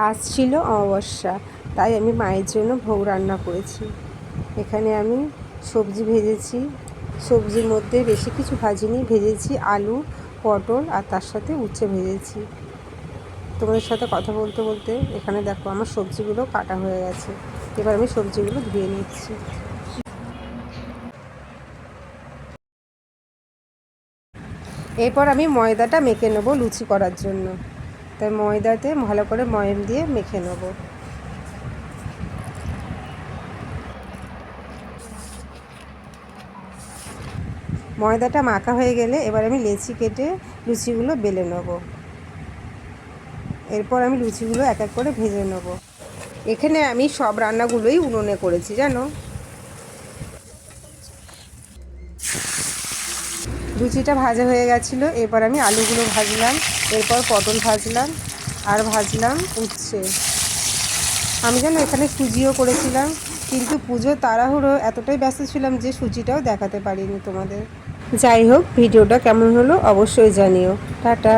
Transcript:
আজ ছিল অমাবস্যা, তাই আমি মায়ের জন্য ভোগ রান্না করেছি। এখানে আমি সবজি ভেজেছি। সবজির মধ্যে বেশি কিছু ভাজিনি, ভেজেছি আলু, পটল আর তার সাথে উচ্ছে ভেজেছি। তোমাদের সাথে কথা বলতে বলতে এখানে দেখো আমার সবজিগুলো কাটা হয়ে গেছে। এবার আমি সবজিগুলো ধুয়ে নিচ্ছি। এরপর আমি ময়দাটা মেখে নেবো লুচি করার জন্য। তাই ময়দাতে ভালো করে ময়াম দিয়ে মেখে নেবো। ময়দাটা মাখা হয়ে গেলে এবার আমি লেচি কেটে লুচিগুলো বেলে নেব। এরপর আমি লুচিগুলো এক এক করে ভেজে নেব। এখানে আমি সব রান্নাগুলোই উনুনে করেছি জানো। লুচিটা ভাজা হয়ে গেছিলো। এরপর আমি আলুগুলো ভাজলাম, এরপর পটল ভাজলাম আর ভাজলাম উচ্ছে। আমি যেন এখানে সুজিও করেছিলাম, কিন্তু পুজো তাড়াহুড়ো এতটাই ব্যস্ত ছিলাম যে সুজিটাও দেখাতে পারিনি তোমাদের। যাই হোক, ভিডিওটা কেমন হলো অবশ্যই জানিও। টাটা।